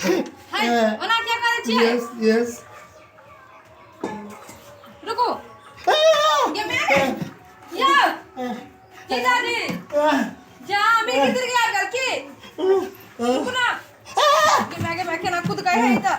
हाय ओना क्या करे छियै? यस रुको ये मैं या जीजाजी जा मैं किधर गया करके रुको ना ये मैं ना खुद गए है इधर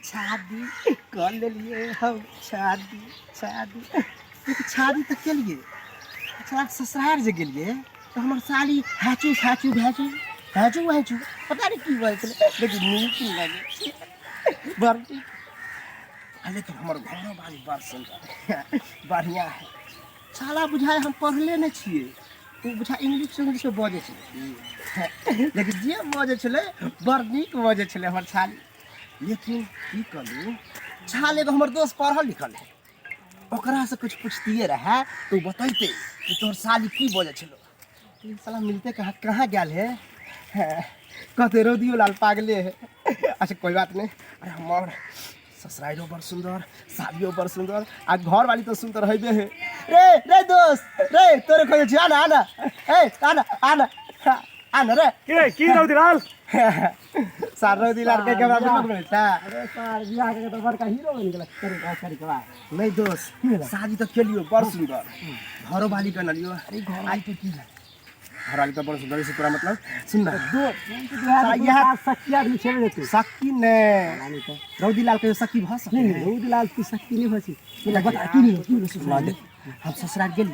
शादी कर लिए हम शादी तक के लिए ससुराल जे गेलिए तो हमार साली हैचू पता नहीं की बात लेकिन नीक लगे बड़ी लेकिन हमार घर वाली बात सुन बढ़िया है साला बुझाए हम पढ़ले नहीं छिए तू बुझा इंग्लिश में बजे छे लेकिन जे बजे छले बड़ नीक बजे छले हमर साली लेकिन की करू छाल एगो हमर दोस्त पढ़ल लिखल है ओकरा से कुछ पूछतिए रहे तो बतैते कि तोर साली की बोले छलो साला मिलते कहाँ गेल है कहते रोदियो लाल पागले है अच्छा कोई बात नहीं अरे हमार ससुरालो बड़ सुंदर सालियो बड़ सुंदर आ घर वाली तो सुंदर है रे दोस्त रे तोरे खोजे छी आना रे की रौदीलाल सार रौदीलाल के हमरा बनता अरे सार बियाह के तो बड़का हीरो बन गेल करे नहीं दोस्त शादी तो के लिए बड़ सुंदर घरो वाली के नलियो अरे घर वाली तो की घर वाली तो बड़ सुंदर से पूरा मतलब सुन ना यहाँ सखिया भी छेड़ देते सखी ने रौदीलाल के सखी भ सके नहीं रौदीलाल की सखी नहीं होसी बता की नहीं हम ससुराल गेली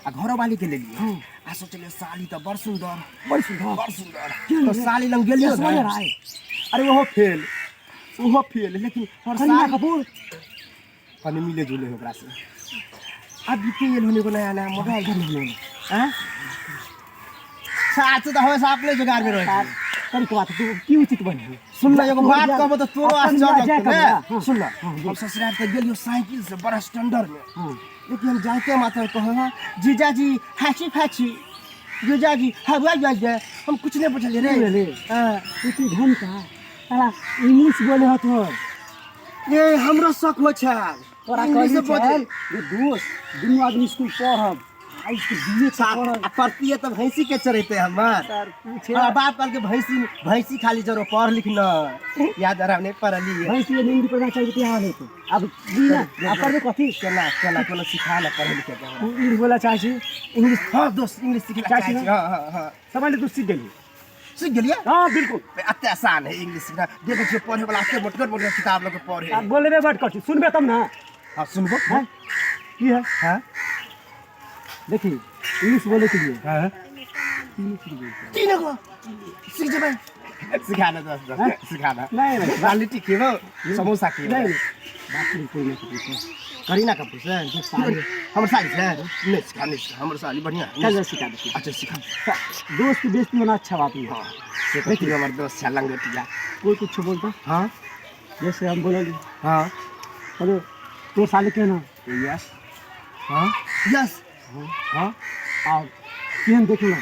आ घरो वाली के लेलिए आ सोचले साली तो बड़ सुंदर तो साली लंग गेलियो अरे वो फेल लेकिन करीना कपूर कने मिले जुले ओकरा से अब बीते ये होने को नया मोबाइल घर में हैं साथ तो हो सापले जुगाड़ में रह करी के बात तू की उचित बनी सुन ना एगो बात कहबो तो तोरो आश्चर्य लगते सुन ना हम ससुराल के गेलियो साइकिल से बड़ा स्टैंडर्ड में लेकिन हम जाते मात्र कहो जीजाजी हैची जीजाजी हवा जाए हम कुछ नहीं पूछले रे तू घंटा साला इंग्लिश बोले हो तो ये हमरो शक हो छ तोरा कहली चल ये दोस्त दुनू आदमी स्कूल पढ़ब आई के बीए पढ़ती तो भैंसी के चरते हमार सर पूछे बाप कल के भैंसी खाली जरो पढ़ लिखना याद आ रहा नहीं पढ़ली भैंसी नहीं पढ़ना चाहिए क्या हाल है तो अब बीना अब पढ़े कथी चला कोनो सिखा ना पढ़ लिखे तू इंग्लिश बोला चाहिए इंग्लिश हां दोस्त इंग्लिश सीखना चाहिए हां समझ ले तू सीख गेलिए हां बिल्कुल अत्ते आसान है इंग्लिश सीखना देखो जे पढ़े वाला के मोटकर किताब लोग पढ़े बोले बैठ कर सुनबे तब ना हां सुनबो की है हां देखिए इंग्लिश बोले के लिए हां तीन को सीख जे भाई सिखाना दोस्त सिखाना नहीं क्वालिटी के वो समोसा के नहीं बात नहीं कोई नहीं पूछे करीना कपूर से हमर साली से नहीं सिखाने हमर साली बढ़िया चल सिखा दे अच्छा सिखा दोस्त की बेइज्जती होना अच्छा बात नहीं हां से देखिए हमर दोस्त से लंगटिया कोई कुछ बोलता हां जैसे हम बोलेंगे हां चलो तो साले के ना यस हां यस हां और केन देखना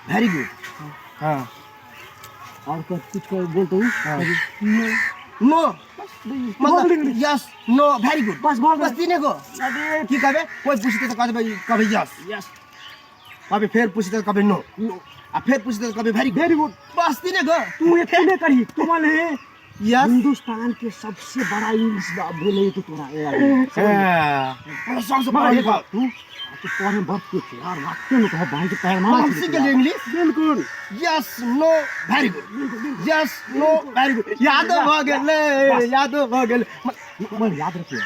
वेरी गुड हां और कुछ बोलते हूँ नो मतलब यस नो वेरी गुड बस तीने को की कहबे कोई पूछते तो कहबे कभी यस कभी फिर पूछते तो कभी नो आ फिर पूछते तो कभी वेरी गुड बस तीने को तू इतने करी तू माने यस हिंदुस्तान के सबसे बड़ा इंग्लिश बोले तो तोरा सबसे बड़ा तू तो पढ़े बहुत कुछ यार वाक्य में कहो भाई के पैर मार सीख गेल इंग्लिश बिल्कुल yes no very good yes no very good याद भ गेल मन याद रखिए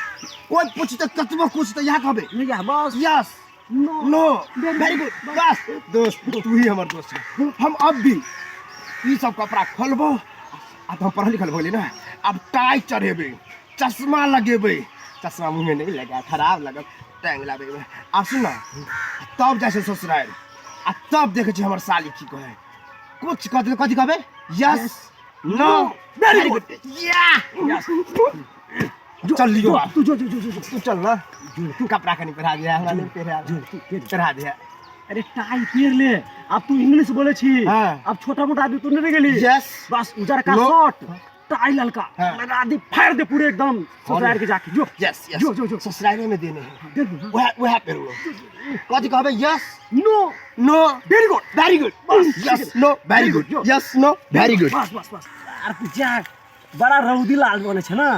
कोई पूछते कतबो कुछ तो यहाँ कहबे नहीं या बस यस नो वेरी गुड बस दोस्त तू ही हमर दोस्त है हम अब भी ई सब कपड़ा खोलबो आ तो हम पढ़ल लिखल बोली ना अब टाई चढ़ेबे चश्मा लगेबे चश्मा मुंह में नहीं लगा खराब लगा टांग लाबे आ सुन ना तब जैसे ससुराल आ तब देखे छी हमर साली की कहे कुछ कथी कहबे यस नो वेरी गुड या चल लियो तू जो तू चल ना तू कपड़ा कनी पहरा दिया हमरा नहीं पहरा दिया अरे टाई पहन ले अब तू इंग्लिश बोले छी हाँ। अब छोटा मोटा आदमी तू नहीं गेली यस बस उजर का शर्ट टाई ललका हाँ। लगा दे, फाड़ दे पूरे एकदम ससुराल के जाके जो यस यस जो जो जो ससुराल में देने हैं दे दे। वह पे वो कथी कहबे yes no no very good very good yes no very good yes no very good बस बस बस यार तू जा बड़ा रौदी लाल बने छ ना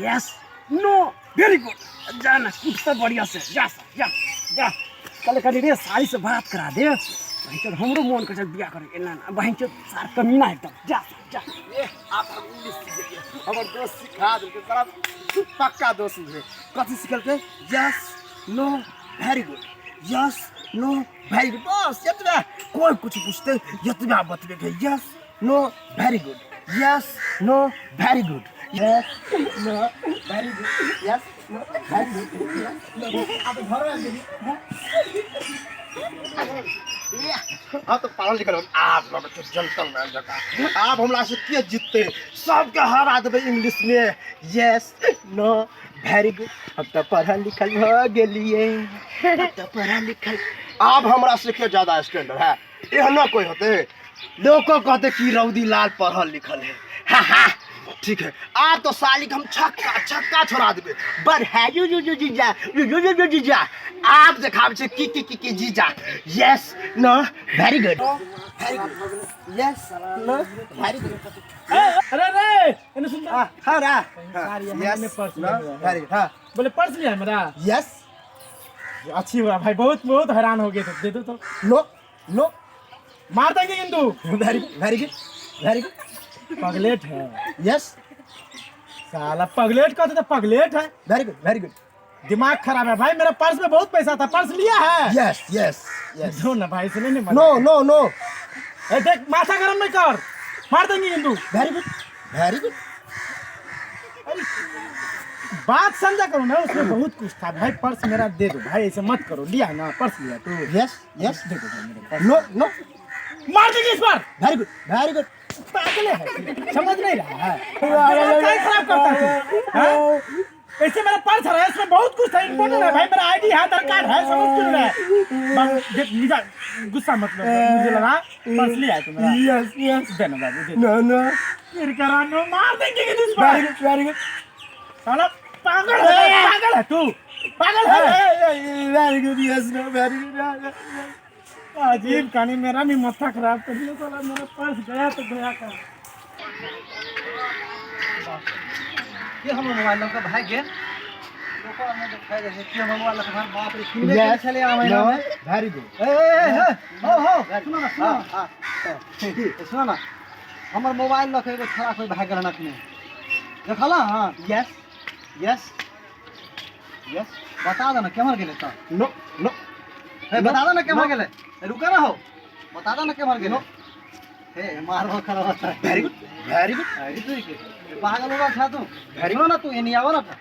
यस नो वेरी गुड जा ना कुछ तो बढ़िया से जा जा जा कल कल रे साड़ी से बात करा दे भाई तो हमरो मन कर बियाह करे ना भाई तो सार कमीना एकदम जा जा ए आप हम इंग्लिश सीख गए हमर दोस्त सिखा दे के सारा पक्का दोस्त है कथी सिखल के yes no very good yes no very good बस यतबा कोई कुछ पूछते यतबा बतबे के yes no very good yes no very good yes no very good yes no very good आप घर में आप तो पढ़ल लिखल आप लोग तो जेंटलमैन जका आप हमरा से के जीतते सबके हरा देबे इंग्लिश में यस नो वेरी गुड अब तो पढ़ल लिखल हो गेलिए अब तो पढ़ल लिखल आप हमरा से के ज्यादा स्टैंडर्ड है एहना कोई होते लोग कहते कि रौदी लाल पढ़ल लिखल है हा हा ठीक है आप तो साली हम छक्का छक्का छोड़ा देबे बट है यू जीजा आप देखाब छे की जीजा yes no very good yes no very good अरे रे इन्हें सुन हां रा yes purse no very good हां बोले पर्स लिया मेरा यस अच्छी हुआ भाई बहुत बहुत हैरान हो गए थे दे दो तो नो नो मार देंगे हिंदू वेरी गुड पगलेट है यस साला पगलेट कहते तो पगलेट है वेरी गुड दिमाग खराब है भाई मेरा पर्स में बहुत पैसा था पर्स लिया है यस यस यस दो ना भाई सुने नहीं नो नो नो ए देख माथा गरम नहीं कर मार देंगे हिंदू वेरी गुड बात समझा करो ना उसमें बहुत कुछ था भाई पर्स मेरा दे दो भाई ऐसे मत करो लिया ना पर्स लिया तू यस यस दे दो भाई मेरे पर्स नो नो मार देंगे इस बार वेरी गुड पागल है समझ नहीं रहा है क्या खराब करता है हाँ? ऐसे मेरा पर्स है इसमें बहुत कुछ है इंपॉर्टेंट है भाई मेरा आईडी है आधार कार्ड है समझ क्यों रहा है देख लीजा गुस्सा मत लो मुझे लगा पर्स लिया है तुम्हारा यस देना बाबू दे नो फिर करानो मार देंगे कि इस बार वेरी गुड साला पागल है तू पागल है very good yes no very good अजीब कहानी मेरा भी माथा खराब कर दिया साला मेरा पर्स गया तो गया का ये हम मोबाइल का भाग गए लोको हमने दिखाई दे कि हम मोबाइल का भाग बाप रे किनबे यस चले आ महीना में वेरी गुड ए हो सुनो ना सुनो ना हमर मोबाइल लखे एगो खराब कोई भाग गेल ना कि देखला हां यस यस यस बता दो ना केमर गेले त नो नो ए बता दो ना केमर गेले रुका ना हो बता दो ना केमर गेले ए मारवा खराब होता है वेरी गुड अरे तो के पागल होगा था तू घरियो ना तू एनी आवा ना था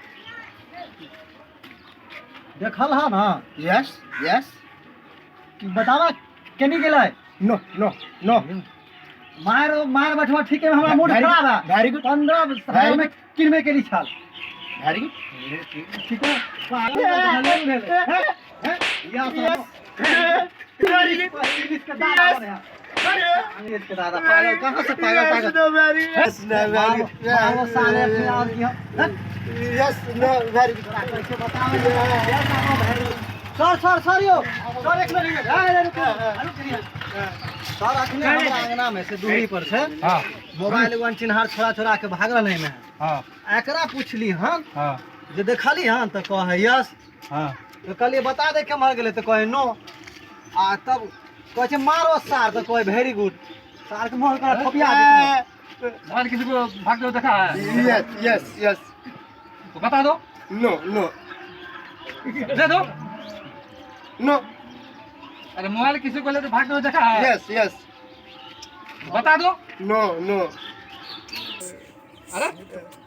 देखल हा ना यस यस कि बतावा केनी गेलै नो नो नो मार बैठवा ठीक है हमरा मूड खराब है वेरी गुड 15,000 में किनबे के छाल वेरी गुड ठीक है पागल है या वेरी गुड इसका दादा है इसका दादा पागल कहां से पागल यस नो वेरी गुड वो साले अपने और की यस नो वेरी गुड कैसे बताओ सर यो सर एक मिनट सर अखने हमरा अंगना में से दूरी पर से हां मोबाइल वन चिन्हार छोड़ा के भागल नहीं में हां एकरा पूछली हन हां जे देखली हन त कहे यस हां तो कहलिए बता दे के मर गेले तो कहे नो आ तब कहे छे मारो सार तो कहे वेरी गुड सार के मोह कर थपिया दे मोबाइल किसी को भागते हुए देखा है यस यस यस तो बता दो नो नो दे दो नो अरे मोबाइल किसी को ले तो भागते हुए देखा है यस यस बता दो नो नो अरे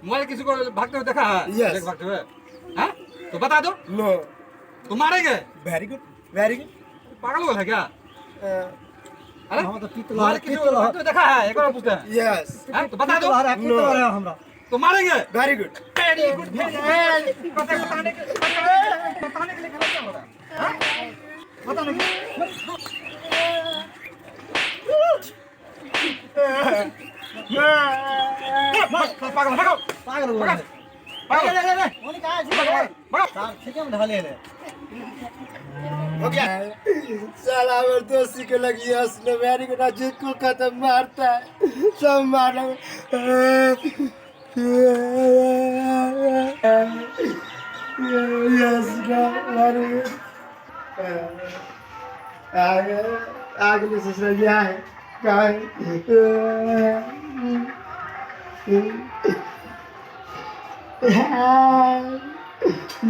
मोबाइल किसी को भागते हुए देखा है Yes. भागते हुए हैं तो बता दो नो तुम मारेंगे वेरी गुड पागल हो गया क्या अरे हां तो पितल मोबाइल किसी को भागते हुए देखा है एक बार पूछते हैं यस हैं तो बता दो पितल हमरा तो मारेंगे वेरी गुड वेरी गुड बताने के लिए गलत क्या हो रहा है हैं? बताने के सार ठीक है ढले ले हो गया साला मेरे दोस्ती को लगी है उसने मेरी को ना जिसको खत्म मारता है सब मारना यस ना मारू आगे आगे ससुर गया है कहाँ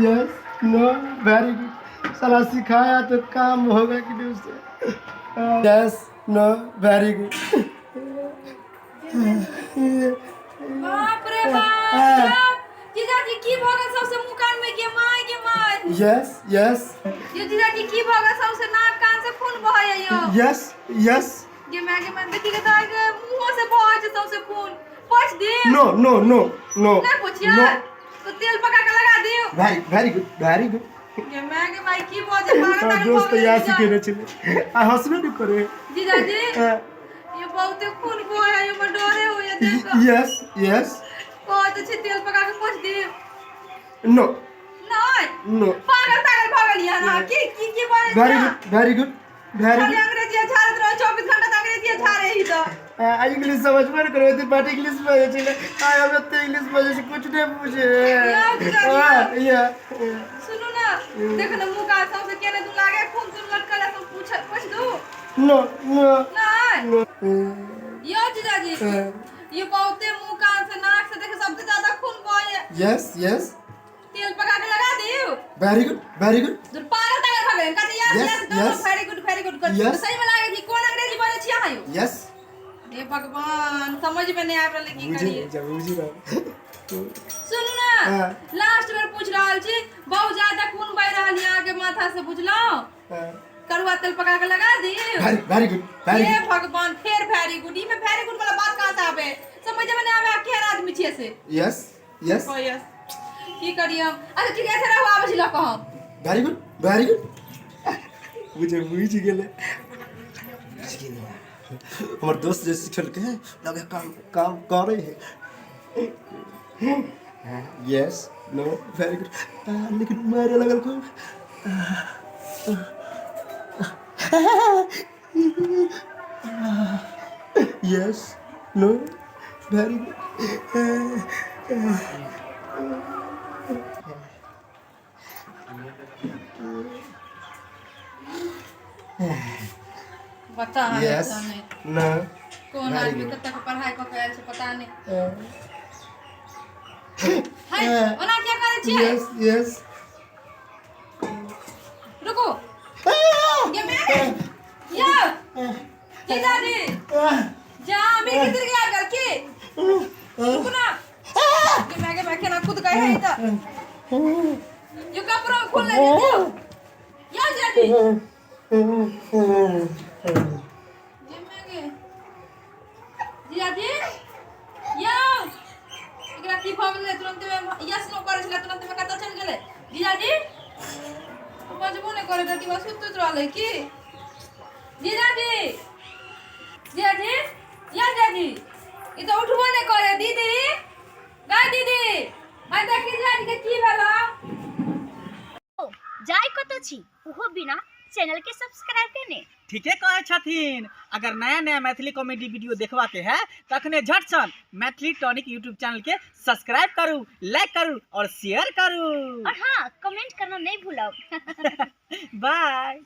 यस नो वेरी गुड साला सिखाया तो काम होगा कि नहीं उससे यस नो वेरी गुड बाप रे बाप जीजाजी की भगा सबसे मुंह कान में के माय यस यस ये जीजाजी की भगा सबसे नाक कान से खून बहाया यो यस यस ये मैं देखी के तार के मुंह से बहाय छै सबसे खून पोछ दे नो नो नो नो ना पोछिया तो तेल पका के लगा दियो वेरी गुड वेरी गुड ये मैं के भाई की बोझ मारा दोस्त यार सिखेने चले आ हंसने नहीं करे जीजाजी ये बहुत खून बहाया यो मैं डरे हो ये देखो यस यस पोछ छै तेल पका के पोछ दे नो नहीं नो पागल भगल या ना की बोले वेरी गुड वेरी खाली अंग्रेजी झाड़त रहो 24 घंटा तक अंग्रेजी झाड़े ही तो इंग्लिश समझ में करो तो बात इंग्लिश में चले आय हम तो इंग्लिश में से कुछ नहीं पूछे या सुनो ना देखो ना मुंह का सबसे केने तू लागे खून तू लटकल है तो पूछ दो नो नो नहीं यो जीजाजी ये बहुते मुंह कान से नाक से देखे सबसे ज्यादा खून बहे यस यस तेल पका के लगा दियो वेरी गुड दूर पागल भगल कहते यस वेरी गुड कर सही में लागे थी कौन अंग्रेजी बोले छिया है यस हे भगवान समझ में नहीं आ रहा की करिए बुझी रहा सुन ना लास्ट में पूछ रहल छी बहुत ज्यादा खून बह रहल यहां के माथा से बुझलो करुआ तेल पका के लगा दी वेरी गुड हे भगवान फिर वेरी गुड ई में वेरी गुड वाला बात कहां से आवे समझ में नहीं आवे केहन आदमी छिए से यस यस यस की करिए हम अच्छा ठीक है ऐसे रहो आवे छिला कहब वेरी गुड मुझे बुझ गेले हमारे दोस्त जैसे खेल के लगे काम कर रहे हैं यस नो वेरी गुड लेकिन मारे लगल को यस नो वेरी गुड बता यस नो कौन आदमी कब तक पढ़ाई क के आयल से पता नहीं हाय ओना क्या करे छिए यस रुको ये मैं यो जीजाजी जा मैं किधर गया कर के रुको ना ये मैं के ना खुद गए है तो ये कपड़ा खोल ले दियो या जीजाजी ये मैं के जीजाजी यो एकरा की भऽ गेलै तुरंत में यस नो करे छले तुरंत में कतऽ चल गेलै जीजाजी बजबो नहीं करे बेटी बस सुत रहले की जीजाजी जीजाजी या जीजाजी ई तो उठबो नहीं करे दीदी गाय दीदी आ देखी जीजाजी के की भेला जाय कतो छी ओहो बिना चैनल के सब्सक्राइब करने ठीके कहे छथिन अगर नया नया मैथिली कॉमेडी वीडियो देखवा के है तखने झट सन मैथिली टॉनिक यूट्यूब चैनल के सब्सक्राइब करू लाइक करू और शेयर करू और हाँ कमेंट करना नहीं भूलो बाय।